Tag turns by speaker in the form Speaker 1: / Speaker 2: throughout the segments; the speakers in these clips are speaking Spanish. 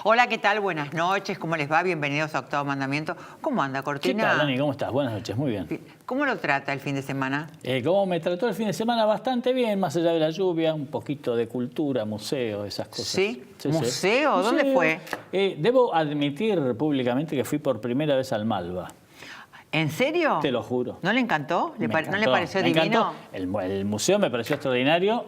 Speaker 1: Hola, ¿qué tal? Buenas noches, ¿cómo les va? Bienvenidos a Octavo Mandamiento. ¿Cómo anda, Cortina?
Speaker 2: ¿Qué tal, Dani? ¿Cómo estás? Buenas noches, muy bien.
Speaker 1: ¿Cómo lo trata el fin de semana?
Speaker 2: ¿Cómo me trató el fin de semana? Bastante bien, más allá de la lluvia, un poquito de cultura, museo, esas cosas.
Speaker 1: ¿Sí? ¿Museo? ¿Dónde fue?
Speaker 2: Debo admitir públicamente que fui por primera vez al Malva.
Speaker 1: ¿En serio?
Speaker 2: Te lo juro.
Speaker 1: ¿No le encantó? ¿No le pareció
Speaker 2: me
Speaker 1: divino?
Speaker 2: Encantó. El museo me pareció extraordinario.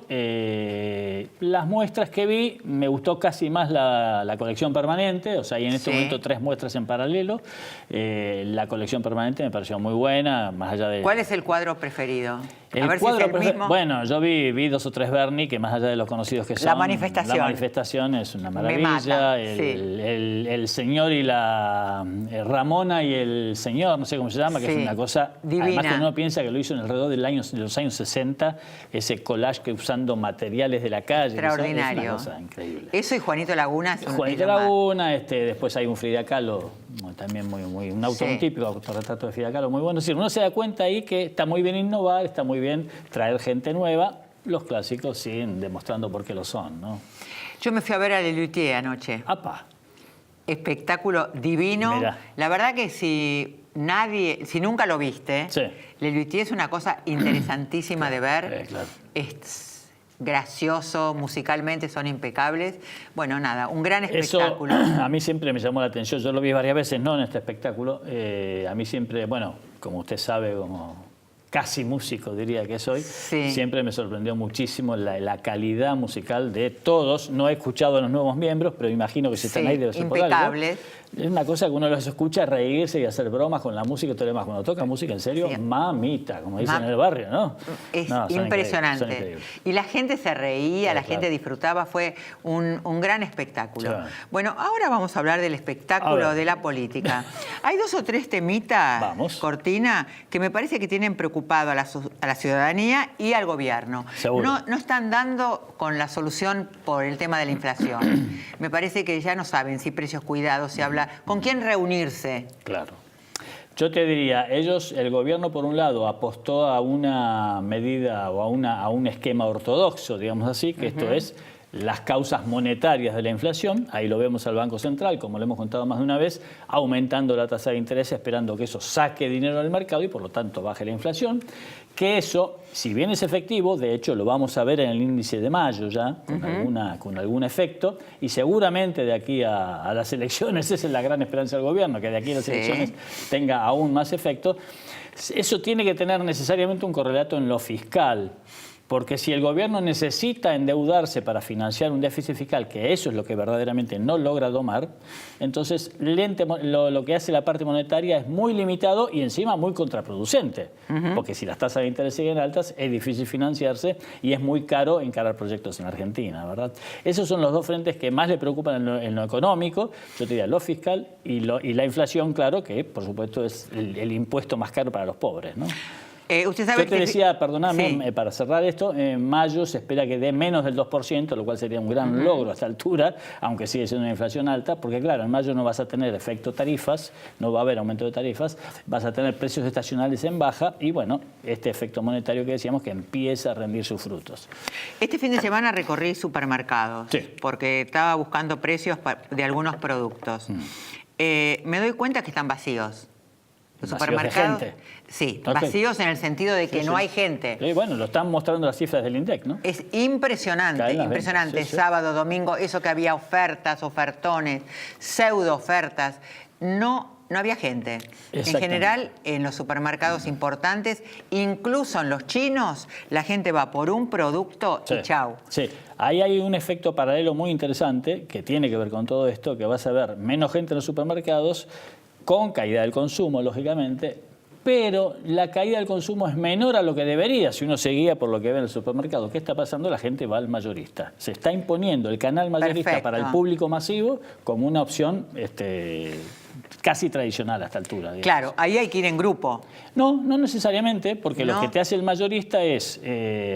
Speaker 2: Las muestras que vi, me gustó casi más la colección permanente. O sea, hay en este momento 3 muestras en paralelo. La colección permanente me pareció muy buena, más allá de...
Speaker 1: ¿Cuál es el cuadro preferido?
Speaker 2: El cuadro mismo. Bueno, yo vi 2 o 3 Berni, que más allá de los conocidos que son...
Speaker 1: La manifestación.
Speaker 2: La manifestación es una maravilla. El señor y la... Ramona y el señor, no sé cómo se llama, que es una cosa...
Speaker 1: Divina.
Speaker 2: Además que uno piensa que lo hizo en alrededor de los años 60, ese collage que usando materiales de la calle.
Speaker 1: Extraordinario.
Speaker 2: Es una cosa increíble.
Speaker 1: Eso y Juanito Laguna.
Speaker 2: Juanito Laguna, después hay un Frida Kahlo, también un autor típico, autorretrato de Frida Kahlo, muy bueno. Es decir, uno se da cuenta ahí que está muy bien innovar, está muy bien traer gente nueva. Los clásicos siguen demostrando por qué lo son, ¿no?
Speaker 1: Yo me fui a ver a Lelutier anoche.
Speaker 2: ¡Apa!
Speaker 1: Espectáculo divino.
Speaker 2: Mirá.
Speaker 1: La verdad que si nunca lo viste, Lelutier es una cosa interesantísima de ver.
Speaker 2: Claro.
Speaker 1: Es gracioso, musicalmente son impecables. Bueno, nada, un gran espectáculo.
Speaker 2: Eso a mí siempre me llamó la atención. Yo lo vi varias veces, no en este espectáculo. A mí siempre, bueno, como usted sabe, como casi músico diría que soy, siempre me sorprendió muchísimo la calidad musical de todos. No he escuchado a los nuevos miembros, pero imagino que si están ahí debe ser por algo.
Speaker 1: Impecables.
Speaker 2: Es una cosa que uno los escucha reírse y hacer bromas con la música y todo lo demás. Cuando toca música en serio, mamita, como dicen en el barrio, ¿no?
Speaker 1: Es
Speaker 2: son
Speaker 1: impresionante.
Speaker 2: increíbles.
Speaker 1: Y la gente se reía, la gente disfrutaba, fue un gran espectáculo.
Speaker 2: Claro.
Speaker 1: Bueno, ahora vamos a hablar del espectáculo de la política. Hay 2 o 3 temitas, Cortina, que me parece que tienen preocupado a la ciudadanía y al gobierno.
Speaker 2: Seguro.
Speaker 1: No están dando con la solución por el tema de la inflación. Me parece que ya no saben si precios cuidados, se habla con quién reunirse.
Speaker 2: Claro. Yo te diría, el gobierno por un lado apostó a una medida o a un esquema ortodoxo, digamos así, que esto es las causas monetarias de la inflación. Ahí lo vemos al Banco Central, como lo hemos contado más de una vez, aumentando la tasa de interés, esperando que eso saque dinero del mercado y por lo tanto baje la inflación. Que eso, si bien es efectivo, de hecho lo vamos a ver en el índice de mayo ya, con algún efecto, y seguramente de aquí a las elecciones, esa es la gran esperanza del gobierno, que de aquí a las elecciones tenga aún más efecto. Eso tiene que tener necesariamente un correlato en lo fiscal. Porque si el gobierno necesita endeudarse para financiar un déficit fiscal, que eso es lo que verdaderamente no logra domar, entonces lo que hace la parte monetaria es muy limitado y encima muy contraproducente. Porque si las tasas de interés siguen altas, es difícil financiarse y es muy caro encarar proyectos en Argentina, ¿verdad? Esos son los 2 frentes que más le preocupan en lo económico, yo te diría lo fiscal y la inflación, claro, que por supuesto es el impuesto más caro para los pobres, ¿no?
Speaker 1: Usted sabe
Speaker 2: Yo te decía, perdóname, para cerrar esto, en mayo se espera que dé menos del 2%, lo cual sería un gran logro a esta altura, aunque sigue siendo una inflación alta, porque claro, en mayo no vas a tener efecto tarifas, no va a haber aumento de tarifas, vas a tener precios estacionales en baja y bueno, este efecto monetario que decíamos que empieza a rendir sus frutos.
Speaker 1: Este fin de semana recorrí supermercados, porque estaba buscando precios de algunos productos. Me doy cuenta que están vacíos. Los supermercados, vacíos en el sentido de que no hay gente.
Speaker 2: Bueno, lo están mostrando las cifras del INDEC, ¿no?
Speaker 1: Es impresionante, impresionante. Sábado, domingo, eso que había ofertas, ofertones, pseudo ofertas. No había gente. En general, en los supermercados importantes, incluso en los chinos, la gente va por un producto y chau.
Speaker 2: Sí, ahí hay un efecto paralelo muy interesante que tiene que ver con todo esto, que vas a ver menos gente en los supermercados, con caída del consumo, lógicamente, pero la caída del consumo es menor a lo que debería si uno se guía por lo que ve en el supermercado. ¿Qué está pasando? La gente va al mayorista. Se está imponiendo el canal mayorista para el público masivo como una opción casi tradicional a esta altura, digamos.
Speaker 1: Claro, ahí hay que ir en grupo.
Speaker 2: No necesariamente, porque lo que te hace el mayorista es,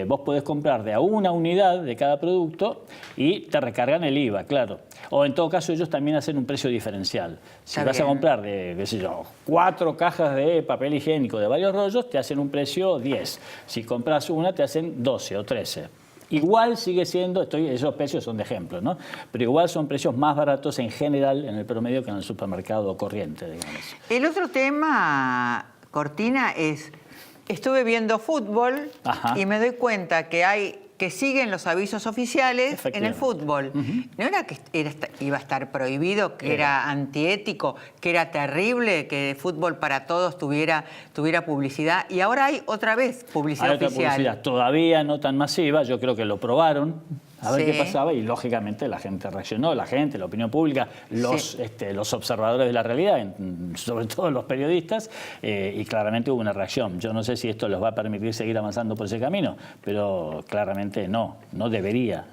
Speaker 2: vos podés comprar de a una unidad de cada producto y te recargan el IVA, claro. O en todo caso ellos también hacen un precio diferencial. Si vas a comprar de, qué sé yo, 4 cajas de papel higiénico de varios rollos, te hacen un precio 10. Si compras una, te hacen 12 o 13. Igual sigue siendo, esos precios son de ejemplo, ¿no? Pero igual son precios más baratos en general en el promedio que en el supermercado corriente, digamos.
Speaker 1: El otro tema, Cortina, es, estuve viendo fútbol y me doy cuenta que siguen los avisos oficiales en el fútbol. No era que iba a estar prohibido, que era antiético, que era terrible, que el fútbol para todos tuviera publicidad. Y ahora hay otra vez publicidad oficial.
Speaker 2: Publicidad todavía no tan masiva, yo creo que lo probaron. A ver qué pasaba y lógicamente la gente reaccionó, la opinión pública, los observadores de la realidad, sobre todo los periodistas, y claramente hubo una reacción. Yo no sé si esto les va a permitir seguir avanzando por ese camino, pero claramente no debería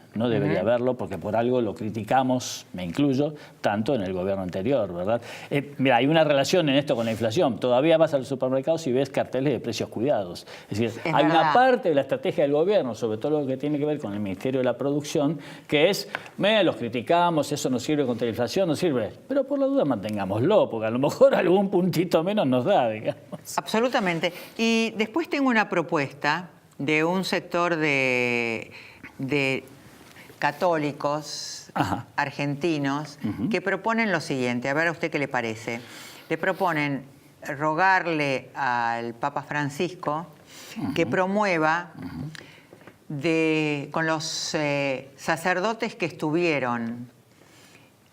Speaker 2: haberlo, porque por algo lo criticamos, me incluyo, tanto en el gobierno anterior, ¿verdad? Mira, hay una relación en esto con la inflación. Todavía vas al supermercado y ves carteles de precios cuidados. Es decir, hay una parte de la estrategia del gobierno, sobre todo lo que tiene que ver con el Ministerio de la Producción, que es, los criticamos, eso no sirve contra la inflación, no sirve, pero por la duda mantengámoslo, porque a lo mejor algún puntito menos nos da, digamos.
Speaker 1: Absolutamente. Y después tengo una propuesta de un sector de católicos argentinos que proponen lo siguiente, a ver a usted qué le parece. Le proponen rogarle al Papa Francisco que promueva con los sacerdotes que estuvieron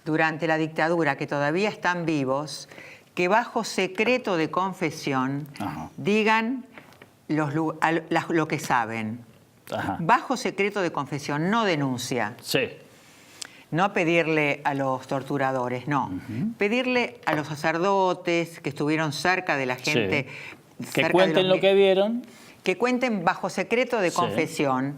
Speaker 1: durante la dictadura, que todavía están vivos, que bajo secreto de confesión digan lo que saben. Bajo secreto de confesión, no denuncia.
Speaker 2: Sí.
Speaker 1: No pedirle a los torturadores, no. Pedirle a los sacerdotes que estuvieron cerca de la gente.
Speaker 2: Que cuenten lo que vieron.
Speaker 1: Que cuenten bajo secreto de confesión.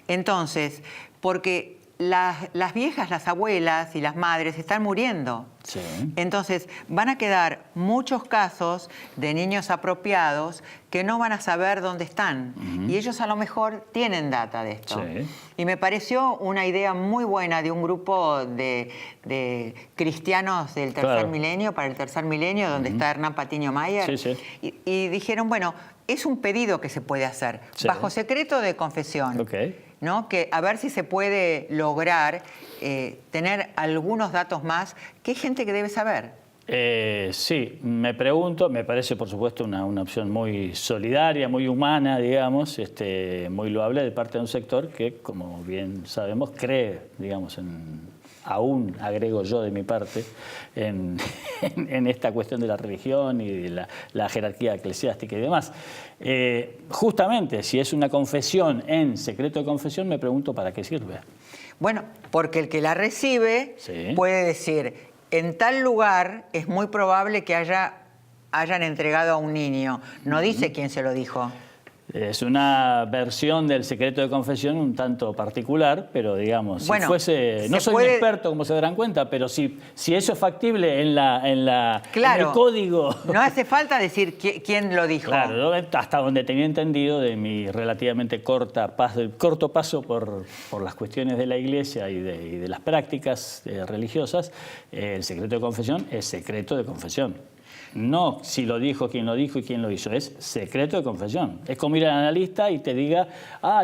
Speaker 1: Entonces, porque las viejas, las abuelas y las madres están muriendo.
Speaker 2: Sí.
Speaker 1: Entonces, van a quedar muchos casos de niños apropiados que no van a saber dónde están. Y ellos a lo mejor tienen data de esto.
Speaker 2: Sí.
Speaker 1: Y me pareció una idea muy buena de un grupo de cristianos del tercer milenio, para el tercer milenio, donde está Hernán Patiño Mayer.
Speaker 2: Sí.
Speaker 1: Y dijeron, bueno, es un pedido que se puede hacer, bajo secreto de confesión. ¿No? Que a ver si se puede lograr tener algunos datos más que hay gente que debe saber.
Speaker 2: Sí, me pregunto, me parece por supuesto una opción muy solidaria, muy humana, digamos, muy loable de parte de un sector que, como bien sabemos, cree, digamos, aún agrego yo de mi parte, en esta cuestión de la religión y de la jerarquía eclesiástica y demás. Justamente, si es una confesión en secreto de confesión, me pregunto para qué sirve.
Speaker 1: Bueno, porque el que la recibe puede decir, en tal lugar es muy probable que hayan entregado a un niño. No dice quién se lo dijo.
Speaker 2: Es una versión del secreto de confesión un tanto particular, pero digamos, si fuese... No soy un experto, como se darán cuenta, pero si eso es factible en el código...
Speaker 1: No hace falta decir quién lo dijo.
Speaker 2: Claro, hasta donde tenía entendido de mi relativamente corto paso por las cuestiones de la Iglesia y de las prácticas religiosas, el secreto de confesión es secreto de confesión. No si lo dijo, quién lo dijo y quién lo hizo. Es secreto de confesión. Es como ir al analista y te diga,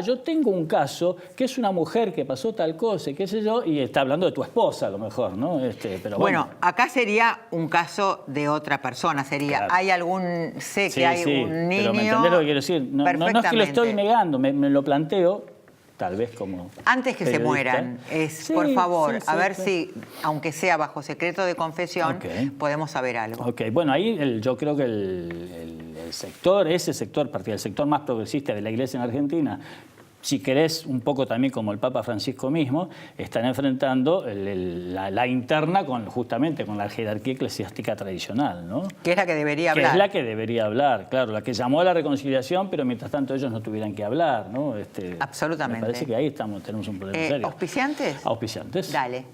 Speaker 2: yo tengo un caso que es una mujer que pasó tal cosa, qué sé yo, y está hablando de tu esposa a lo mejor, ¿no? Pero
Speaker 1: bueno, acá sería un caso de otra persona. Sería, hay que hay un niño...
Speaker 2: Pero ¿me entendés lo que quiero decir? No es que lo estoy negando, me lo planteo. Tal vez como
Speaker 1: antes que periodista. Se mueran, por favor, a ver si, aunque sea bajo secreto de confesión, podemos saber algo.
Speaker 2: Bueno, ahí yo creo que ese sector, parte del sector más progresista de la Iglesia en Argentina, si querés, un poco también como el Papa Francisco mismo, están enfrentando la interna justamente con la jerarquía eclesiástica tradicional, ¿no?
Speaker 1: Que es la que debería hablar.
Speaker 2: Que es la que debería hablar, claro, la que llamó a la reconciliación, pero mientras tanto ellos no tuvieran que hablar, ¿no?
Speaker 1: Absolutamente.
Speaker 2: Me parece que ahí tenemos un problema serio.
Speaker 1: ¿Auspiciantes?
Speaker 2: Auspiciantes.
Speaker 1: Dale.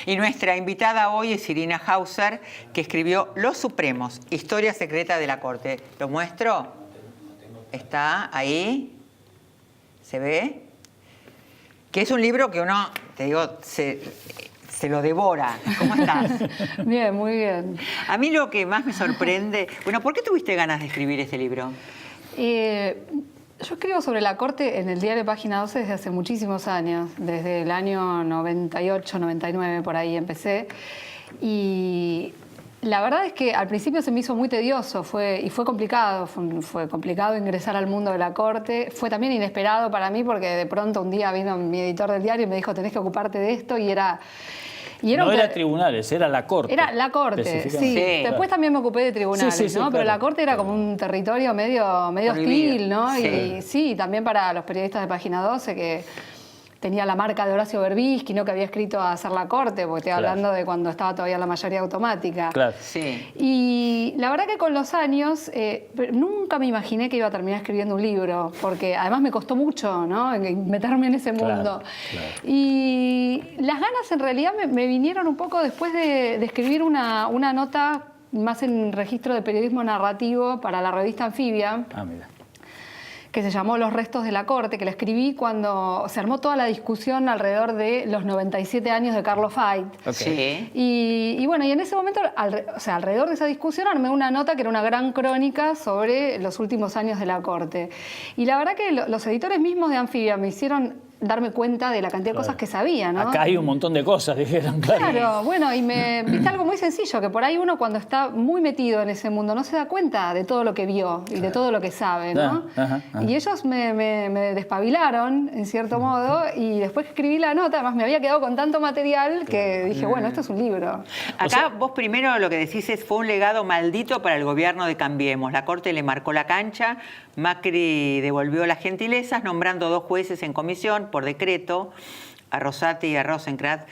Speaker 1: Y nuestra invitada hoy es Irina Hauser, que escribió Los Supremos, Historia Secreta de la Corte. ¿Lo muestro? ¿Está ahí? ¿Se ve? Que es un libro que uno, te digo, se lo devora. ¿Cómo estás?
Speaker 3: Bien, muy bien.
Speaker 1: A mí lo que más me sorprende... Bueno, ¿por qué tuviste ganas de escribir este libro?
Speaker 3: Yo escribo sobre la Corte en el diario Página 12 desde hace muchísimos años. Desde el año 98, 99, por ahí empecé. Y la verdad es que al principio se me hizo muy tedioso y fue complicado. Fue complicado ingresar al mundo de la Corte. Fue también inesperado para mí porque de pronto un día vino mi editor del diario y me dijo, tenés que ocuparte de esto, y era...
Speaker 2: No era tribunales, era la Corte.
Speaker 3: Era la Corte, sí. Después también me ocupé de tribunales, ¿no? Pero claro, la Corte era como un territorio medio hostil, ¿no? Sí. Y sí, también para los periodistas de Página 12, que tenía la marca de Horacio Berbisky, ¿no? Que había escrito a hacer la Corte, porque estoy hablando de cuando estaba todavía la mayoría automática.
Speaker 2: Claro.
Speaker 1: Sí.
Speaker 3: Y la verdad que con los años nunca me imaginé que iba a terminar escribiendo un libro, porque además me costó mucho, ¿no? Meterme en ese mundo. Claro. Y las ganas en realidad me vinieron un poco después de escribir una nota más en registro de periodismo narrativo para la revista Anfibia.
Speaker 2: Ah, mira.
Speaker 3: Que se llamó Los Restos de la Corte, que la escribí cuando se armó toda la discusión alrededor de los 97 años de Carlo Fait.
Speaker 1: Okay.
Speaker 3: Sí. Y bueno, y en ese momento, alrededor de esa discusión, armé una nota que era una gran crónica sobre los últimos años de la Corte. Y la verdad que los editores mismos de Anfibia me hicieron darme cuenta de la cantidad de cosas que sabía, ¿no?
Speaker 2: Acá hay un montón de cosas, dijeron.
Speaker 3: Claro, bueno, y viste algo muy sencillo, que por ahí uno cuando está muy metido en ese mundo no se da cuenta de todo lo que vio y de todo lo que sabe, ¿no? Y ellos me despabilaron, en cierto modo, y después que escribí la nota, además me había quedado con tanto material que dije, bueno, esto es un libro.
Speaker 1: Acá vos primero lo que decís es, fue un legado maldito para el gobierno de Cambiemos. La Corte le marcó la cancha, Macri devolvió las gentilezas, nombrando 2 jueces en comisión por decreto, a Rosati y a Rosenkrantz.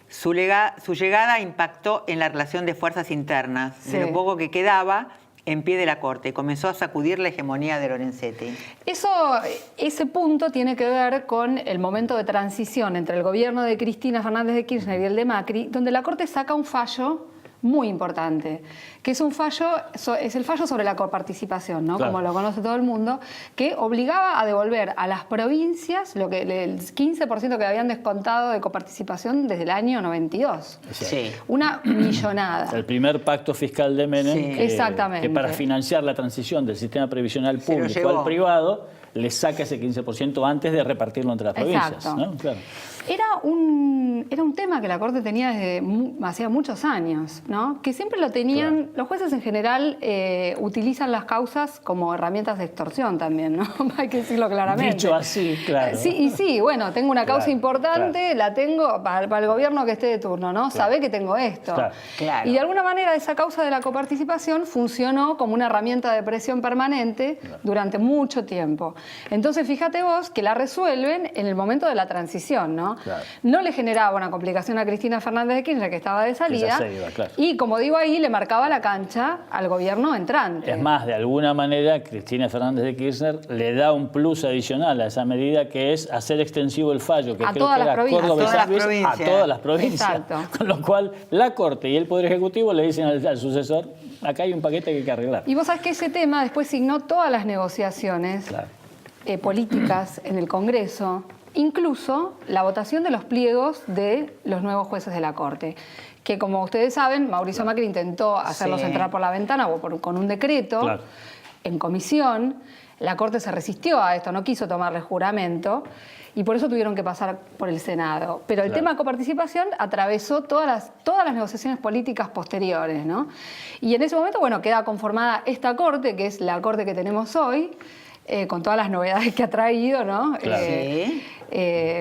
Speaker 1: Su llegada impactó en la relación de fuerzas internas, de lo poco que quedaba en pie de la Corte, y comenzó a sacudir la hegemonía de Lorenzetti.
Speaker 3: Ese punto tiene que ver con el momento de transición entre el gobierno de Cristina Fernández de Kirchner y el de Macri, donde la Corte saca un fallo muy importante, que es el fallo sobre la coparticipación, ¿no? Claro. Como lo conoce todo el mundo, que obligaba a devolver a las provincias el 15% que habían descontado de coparticipación desde el año 92.
Speaker 1: Sí.
Speaker 3: Una millonada.
Speaker 2: El primer pacto fiscal de Menem,
Speaker 3: exactamente,
Speaker 2: que para financiar la transición del sistema previsional público al privado, le saca ese 15% antes de repartirlo entre las provincias. ¿No? Claro.
Speaker 3: Era un tema que la Corte tenía desde hacía muchos años, ¿no? Que siempre lo tenían, claro. Los jueces en general utilizan las causas como herramientas de extorsión también, ¿no? Hay que decirlo claramente.
Speaker 2: Dicho así, claro.
Speaker 3: Sí, bueno, tengo una causa importante, la tengo para el gobierno que esté de turno, ¿no? Sabe que tengo esto.
Speaker 1: Claro.
Speaker 3: Y de alguna manera esa causa de la coparticipación funcionó como una herramienta de presión permanente durante mucho tiempo. Entonces, fíjate vos que la resuelven en el momento de la transición, ¿no? Claro. No le generaba una complicación a Cristina Fernández de Kirchner, que estaba de salida, y como digo ahí, le marcaba la cancha al gobierno entrante.
Speaker 2: Es más, de alguna manera, Cristina Fernández de Kirchner le da un plus adicional a esa medida, que es hacer extensivo el fallo, que
Speaker 3: a creo que era Córdoba
Speaker 2: a todas las provincias.
Speaker 3: Exacto.
Speaker 2: Con lo cual, la Corte y el Poder Ejecutivo le dicen al sucesor, acá hay un paquete que hay que arreglar.
Speaker 3: Y vos sabés que ese tema después signó todas las negociaciones políticas en el Congreso, incluso la votación de los pliegos de los nuevos jueces de la Corte, que como ustedes saben, Mauricio Macri intentó hacerlos entrar por la ventana con un decreto en comisión. La Corte se resistió a esto, no quiso tomarle juramento, y por eso tuvieron que pasar por el Senado. Pero el tema de coparticipación atravesó todas las negociaciones políticas posteriores, ¿no? Y en ese momento, bueno, queda conformada esta Corte, que es la Corte que tenemos hoy, con todas las novedades que ha traído, ¿no?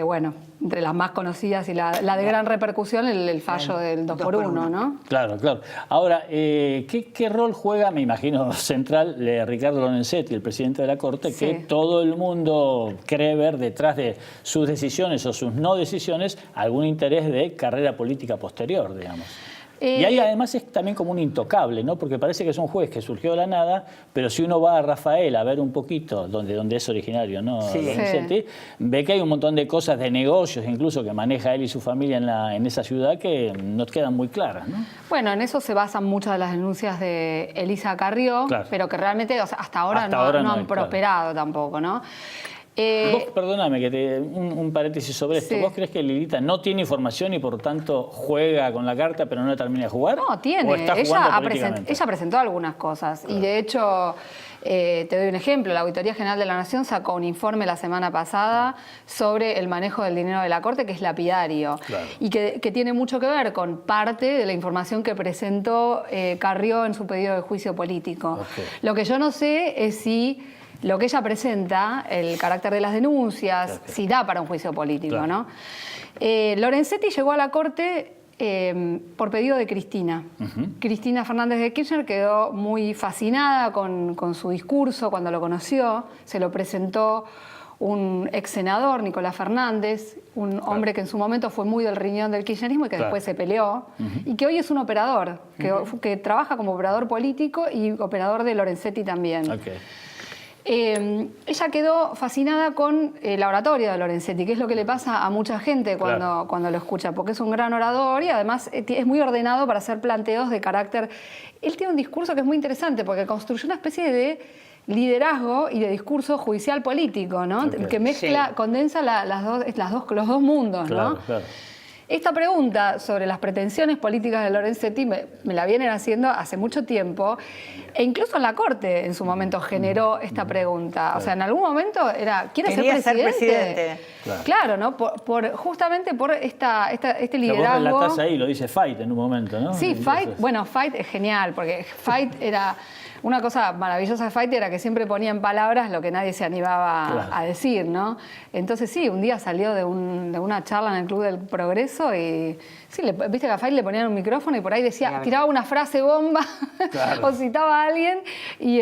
Speaker 3: Bueno, entre las más conocidas y la de gran repercusión, el fallo del 2x1, ¿no?
Speaker 2: Claro. Ahora, ¿qué rol juega, me imagino, central, Ricardo Lorenzetti, el presidente de la Corte, que todo el mundo cree ver detrás de sus decisiones o sus no decisiones algún interés de carrera política posterior, digamos? Y ahí además es también como un intocable, ¿no? Porque parece que es un juez que surgió de la nada, pero si uno va a Rafael a ver un poquito donde es originario, ¿no?
Speaker 1: Sí.
Speaker 2: Ve que hay un montón de cosas de negocios, incluso que maneja él y su familia en esa ciudad, que nos quedan muy claras, ¿no?
Speaker 3: Bueno, en eso se basan muchas de las denuncias de Elisa Carrió, pero que realmente, o sea, hasta ahora no han prosperado tampoco, ¿no?
Speaker 2: Vos, perdóname, un paréntesis sobre esto. ¿Vos crees que Lilita no tiene información y por tanto juega con la carta pero no la termina de jugar?
Speaker 3: No, tiene.
Speaker 2: ¿O está
Speaker 3: Ella presentó algunas cosas. Y de hecho, te doy un ejemplo. La Auditoría General de la Nación sacó un informe la semana pasada sobre el manejo del dinero de la Corte, que es lapidario. Y que tiene mucho que ver con parte de la información que presentó Carrió en su pedido de juicio político. Lo que yo no sé es si lo que ella presenta, el carácter de las denuncias, si da para un juicio político, ¿no? Lorenzetti llegó a la Corte por pedido de Cristina. Cristina Fernández de Kirchner quedó muy fascinada con su discurso cuando lo conoció. Se lo presentó un ex senador, Nicolás Fernández, un hombre que en su momento fue muy del riñón del kirchnerismo y que después se peleó, y que hoy es un operador, que trabaja como operador político y operador de Lorenzetti también. Ella quedó fascinada con la oratoria de Lorenzetti, que es lo que le pasa a mucha gente cuando lo escucha, porque es un gran orador y además es muy ordenado para hacer planteos de carácter. Él tiene un discurso que es muy interesante porque construyó una especie de liderazgo y de discurso judicial político, ¿no? Que mezcla, condensa los dos mundos, ¿no? Esta pregunta sobre las pretensiones políticas de Lorenzetti me la vienen haciendo hace mucho tiempo, e incluso en la Corte en su momento generó esta pregunta. O sea, en algún momento era, ¿quiere ser presidente? Claro, ¿no? Justamente por este liderazgo.
Speaker 2: Vos relatás ahí, lo dice Fait en un momento, ¿no?
Speaker 3: Sí, Fait, bueno, Fait es genial, porque Fait era... Una cosa maravillosa de Fait era que siempre ponía en palabras lo que nadie se animaba a decir, ¿no? Entonces sí, un día salió de una charla en el Club del Progreso y sí, viste que a Fait le ponían un micrófono y por ahí decía, tiraba una frase bomba o citaba a alguien y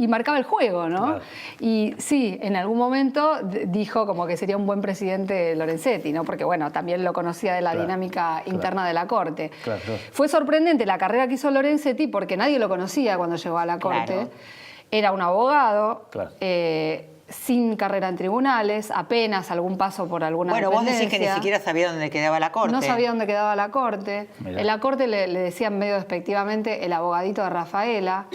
Speaker 3: marcaba el juego, ¿no? Y sí, en algún momento dijo como que sería un buen presidente Lorenzetti, ¿no? Porque bueno, también lo conocía de la dinámica interna de la Corte. Fue sorprendente la carrera que hizo Lorenzetti porque nadie lo conocía cuando llegó a la Corte. Era un abogado, sin carrera en tribunales, apenas algún paso por alguna dependencia.
Speaker 1: Vos decís que ni siquiera sabía dónde quedaba la Corte.
Speaker 3: No sabía dónde quedaba la Corte. En la Corte le decían medio despectivamente el abogadito de Rafaela.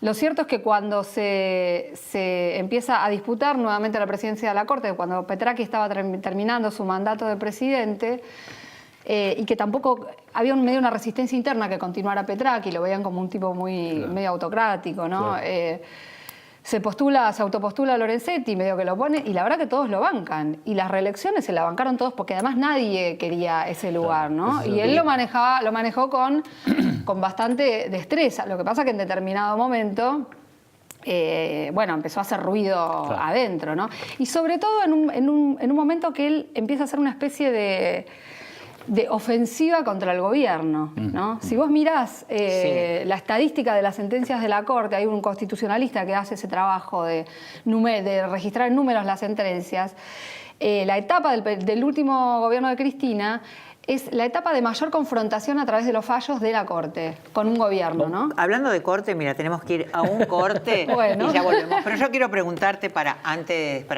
Speaker 3: Lo cierto es que cuando se empieza a disputar nuevamente la presidencia de la Corte, cuando Petraki estaba terminando su mandato de presidente, y que tampoco había medio una resistencia interna que continuara Petraki, lo veían como un tipo medio autocrático, ¿no? Se autopostula a Lorenzetti, medio que lo pone, y la verdad que todos lo bancan. Y las reelecciones se la bancaron todos porque además nadie quería ese lugar, ¿no? Y él lo manejó con bastante destreza. Lo que pasa que en determinado momento, empezó a hacer ruido adentro, ¿no? Y sobre todo en un momento que él empieza a hacer una especie de ofensiva contra el gobierno, ¿no? Si vos mirás la estadística de las sentencias de la Corte, hay un constitucionalista que hace ese trabajo de registrar en números las sentencias, la etapa del último gobierno de Cristina es la etapa de mayor confrontación a través de los fallos de la Corte con un gobierno, ¿no?
Speaker 1: Hablando de corte, mira, tenemos que ir a un corte y ya volvemos. Pero yo quiero preguntarte para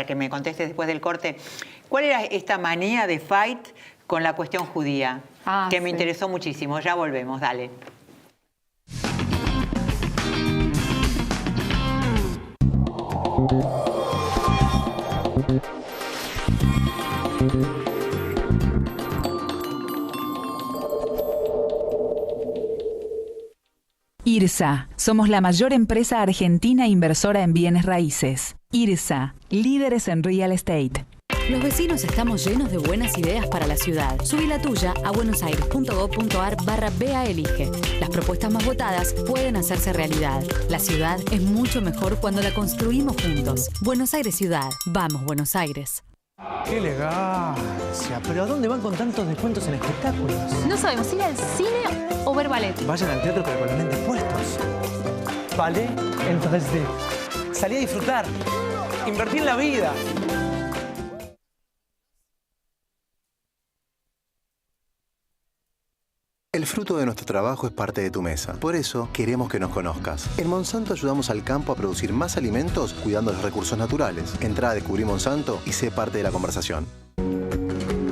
Speaker 1: que me contestes después del corte, ¿cuál era esta manía de Fait con la cuestión judía? Que me interesó muchísimo. Ya volvemos, dale.
Speaker 4: IRSA. Somos la mayor empresa argentina inversora en bienes raíces. IRSA. Líderes en real estate.
Speaker 5: Los vecinos estamos llenos de buenas ideas para la ciudad. Subí la tuya a buenosaires.gov.ar/BAelige. Las propuestas más votadas pueden hacerse realidad. La ciudad es mucho mejor cuando la construimos juntos. Buenos Aires Ciudad. Vamos, Buenos Aires.
Speaker 6: ¡Qué elegancia! ¿Pero a dónde van con tantos descuentos en espectáculos?
Speaker 7: No sabemos ir al cine o ver ballet.
Speaker 6: Vayan al teatro pero con los lentes puestos. Ballet en 3D. Salí a disfrutar. Invertir en la vida.
Speaker 8: El fruto de nuestro trabajo es parte de tu mesa. Por eso, queremos que nos conozcas. En Monsanto ayudamos al campo a producir más alimentos cuidando los recursos naturales. Entra a Descubrir Monsanto y sé parte de la conversación.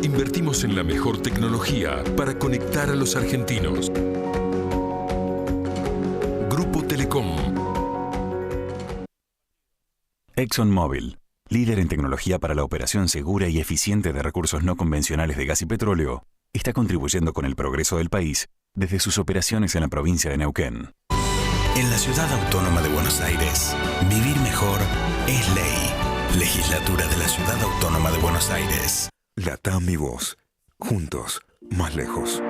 Speaker 9: Invertimos en la mejor tecnología para conectar a los argentinos. Grupo Telecom.
Speaker 10: ExxonMobil, líder en tecnología para la operación segura y eficiente de recursos no convencionales de gas y petróleo, está contribuyendo con el progreso del país desde sus operaciones en la provincia de Neuquén.
Speaker 11: En la Ciudad Autónoma de Buenos Aires, vivir mejor es ley. Legislatura de la Ciudad Autónoma de Buenos Aires.
Speaker 9: LATAM y vos, juntos, más lejos.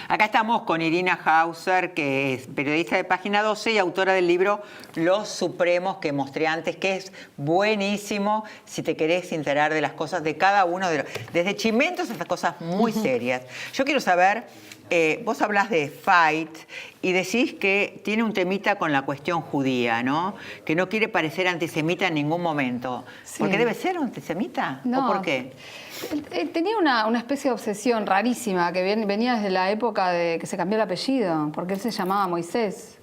Speaker 1: Acá estamos con Irina Hauser, que es periodista de Página 12 y autora del libro Los Supremos, que mostré antes, que es buenísimo si te querés enterar de las cosas de cada uno, desde chimentos hasta cosas muy serias. Yo quiero saber, vos hablás de Fight y decís que tiene un temita con la cuestión judía, ¿no? Que no quiere parecer antisemita en ningún momento. Sí. ¿Por qué debe ser antisemita?
Speaker 3: No.
Speaker 1: ¿O por qué?
Speaker 3: Él tenía una especie de obsesión rarísima que venía desde la época de que se cambió el apellido, porque él se llamaba Moisés.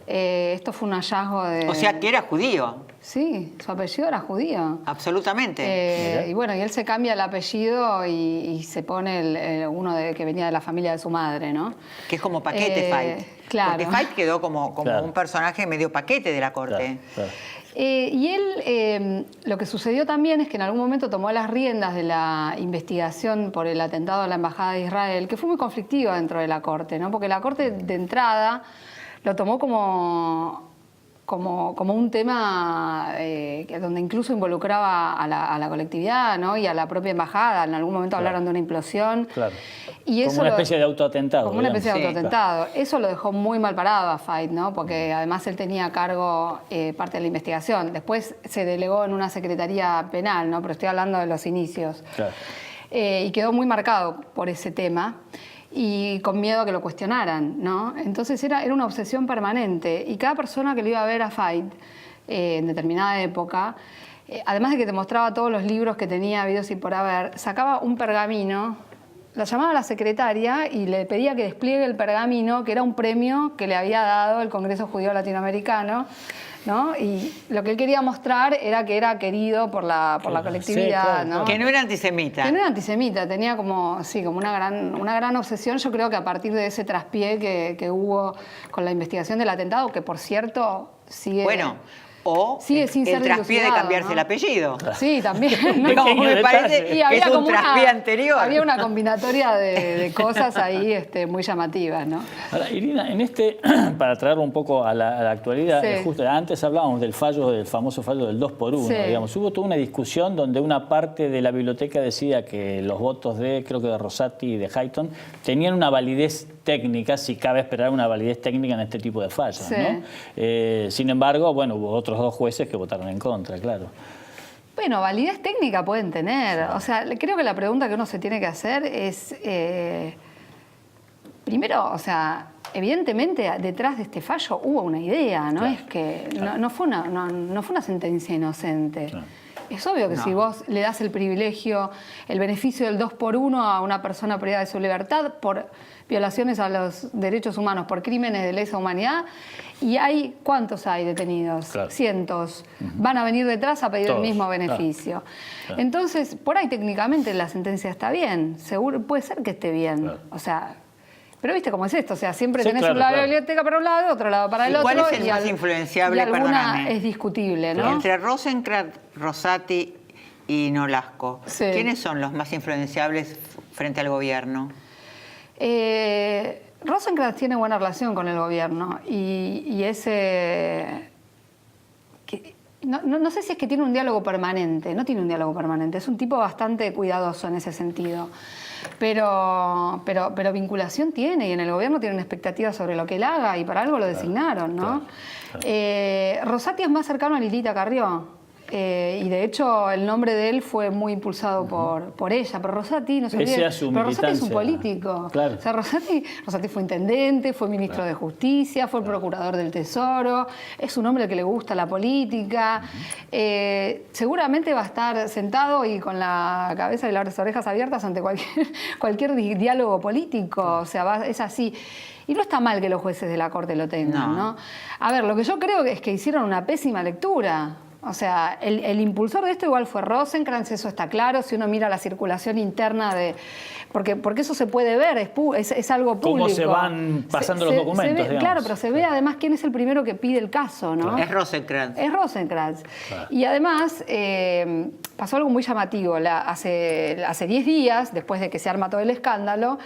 Speaker 3: Esto fue un hallazgo de...
Speaker 1: O sea, que era judío.
Speaker 3: Sí, su apellido era judío.
Speaker 1: Absolutamente.
Speaker 3: Y bueno, y él se cambia el apellido y se pone uno que venía de la familia de su madre, ¿no?
Speaker 1: Que es como paquete Fight.
Speaker 3: Claro.
Speaker 1: Porque Fight quedó como claro, un personaje medio paquete de la corte.
Speaker 3: Claro, claro. Y él, lo que sucedió también es que en algún momento tomó las riendas de la investigación por el atentado a la Embajada de Israel, que fue muy conflictiva dentro de la corte, ¿no? Porque la corte de entrada lo tomó como un tema donde incluso involucraba a la colectividad, ¿no? Y a la propia embajada. En algún momento hablaron de una implosión.
Speaker 2: Claro.
Speaker 3: Y eso
Speaker 2: como una especie de autoatentado.
Speaker 3: Como una especie de autoatentado.
Speaker 2: Claro.
Speaker 3: Eso lo dejó muy mal parado a Fight, ¿no? Porque además él tenía a cargo parte de la investigación. Después se delegó en una secretaría penal, ¿no? Pero estoy hablando de los inicios.
Speaker 2: Claro.
Speaker 3: Y quedó muy marcado por ese tema. Y con miedo a que lo cuestionaran, ¿no? Entonces era una obsesión permanente. Y cada persona que lo iba a ver a Fight en determinada época, además de que te mostraba todos los libros que tenía habidos y por haber, sacaba un pergamino, la llamaba a la secretaria y le pedía que despliegue el pergamino, que era un premio que le había dado el Congreso Judío Latinoamericano, ¿no? Y lo que él quería mostrar era que era querido por la colectividad, sí, claro, ¿no?
Speaker 1: Que no era antisemita.
Speaker 3: Que no era antisemita, tenía como una gran obsesión. Yo creo que a partir de ese traspié que hubo con la investigación del atentado, que por cierto sigue...
Speaker 1: Bueno, o
Speaker 3: sigue sin
Speaker 1: el traspié de cambiarse, ¿no?, el apellido.
Speaker 3: Sí, también.
Speaker 1: ¿No? Me parece que es un traspié anterior.
Speaker 3: Había una combinatoria de cosas ahí muy llamativas, ¿no?
Speaker 2: Ahora, Irina, para traerlo un poco a la actualidad, sí, justo antes hablábamos del famoso fallo del 2x1, sí, digamos. Hubo toda una discusión donde una parte de la biblioteca decía que los votos creo que de Rosati y de Hayton, tenían una validez técnica, si cabe esperar una validez técnica en este tipo de fallos, sí, ¿no? Sin embargo, bueno, hubo otros dos jueces que votaron en contra, claro.
Speaker 3: Bueno, validez técnica pueden tener. O sea, creo que la pregunta que uno se tiene que hacer es, primero, o sea, evidentemente detrás de este fallo hubo una idea, ¿no? Claro, es que claro, no fue una sentencia inocente. Claro. Es obvio que si vos le das el privilegio, el beneficio del 2x1 a una persona privada de su libertad por violaciones a los derechos humanos, por crímenes de lesa humanidad, y ¿cuántos hay detenidos? Claro. Cientos. Van a venir detrás a pedir el mismo beneficio. Claro. Claro. Entonces, por ahí técnicamente la sentencia está bien, seguro, puede ser que esté bien. Claro. O sea, pero viste cómo es esto, o sea, siempre tenés un lado de la biblioteca para un lado, otro lado para el otro.
Speaker 1: ¿Cuál es el más influenciable?
Speaker 3: Y alguna es discutible, ¿no?
Speaker 1: Entre Rosenkrantz, Rosati y Nolasco, sí, ¿quiénes son los más influenciables frente al gobierno?
Speaker 3: Rosenkrantz tiene buena relación con el gobierno y ese... No sé si es que tiene un diálogo permanente, no tiene un diálogo permanente, es un tipo bastante cuidadoso en ese sentido. Pero vinculación tiene, y en el gobierno tiene una expectativa sobre lo que él haga y para algo lo designaron, ¿no? Claro, claro. Rosati es más cercano a Lilita Carrió. Y de hecho el nombre de él fue muy impulsado por ella, pero Rosati no se olvide, pero Rosati es un político.
Speaker 2: Claro.
Speaker 3: O sea, Rosati fue intendente, fue ministro de Justicia, fue procurador del Tesoro, es un hombre que le gusta la política. Seguramente va a estar sentado y con la cabeza y las orejas abiertas ante cualquier diálogo político. O sea, es así. Y no está mal que los jueces de la Corte lo tengan, ¿no? A ver, lo que yo creo es que hicieron una pésima lectura. O sea, el impulsor de esto igual fue Rosenkrantz, eso está claro, si uno mira la circulación interna de... Porque eso se puede ver, es algo público.
Speaker 2: Cómo se van pasando los documentos, digamos.
Speaker 3: Claro, pero se ve además quién es el primero que pide el caso, ¿no?
Speaker 1: Es Rosenkrantz.
Speaker 3: Es Rosenkrantz. Claro. Y además pasó algo muy llamativo. Hace 10 días, después de que se arma todo el escándalo,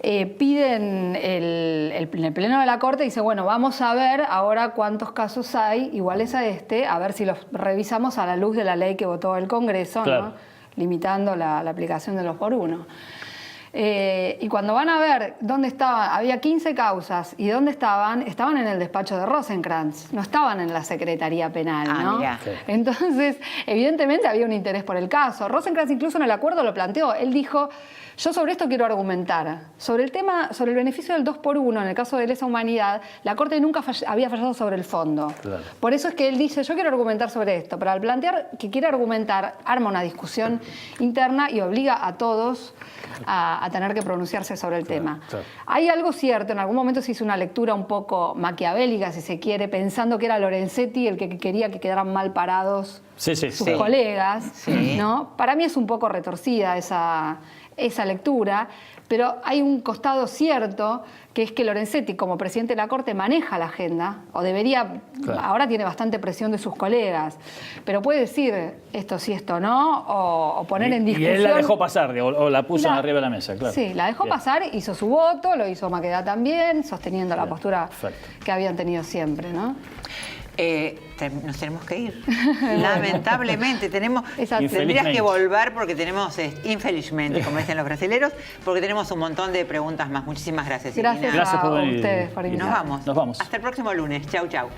Speaker 3: piden en el Pleno de la Corte, dice, bueno, vamos a ver ahora cuántos casos hay iguales a este, a ver si los revisamos a la luz de la ley que votó el Congreso, claro, ¿no? Limitando la aplicación de los por uno. Y cuando van a ver dónde estaban, había 15 causas, y dónde estaban en el despacho de Rosenkrantz, no estaban en la Secretaría Penal, ¿no?
Speaker 1: Mira.
Speaker 3: Entonces, evidentemente había un interés por el caso. Rosenkrantz incluso en el acuerdo lo planteó, él dijo, yo sobre esto quiero argumentar. Sobre el beneficio del 2 por 1, en el caso de lesa humanidad, la Corte nunca había fallado sobre el fondo. Claro. Por eso es que él dice, yo quiero argumentar sobre esto, pero al plantear que quiere argumentar, arma una discusión interna y obliga a todos a tener que pronunciarse sobre el tema. Claro. Hay algo cierto, en algún momento se hizo una lectura un poco maquiavélica, si se quiere, pensando que era Lorenzetti el que quería que quedaran mal parados sus colegas, ¿no? Para mí es un poco retorcida esa lectura, pero hay un costado cierto, que es que Lorenzetti, como presidente de la Corte, maneja la agenda, o debería, ahora tiene bastante presión de sus colegas, pero puede decir esto sí, esto no, o poner en discusión...
Speaker 2: Y él la dejó pasar, o la puso arriba de la mesa, claro.
Speaker 3: Sí, la dejó pasar, hizo su voto, lo hizo Maqueda también, sosteniendo la postura que habían tenido siempre, ¿no?
Speaker 1: Nos tenemos que ir. Lamentablemente, tendrías que volver porque tenemos, infelizmente, como dicen los brasileros, porque tenemos un montón de preguntas más. Muchísimas gracias.
Speaker 3: Gracias
Speaker 2: por venir.
Speaker 3: Ustedes por invitarme.
Speaker 1: Nos vamos. Hasta el próximo lunes. Chau, chau.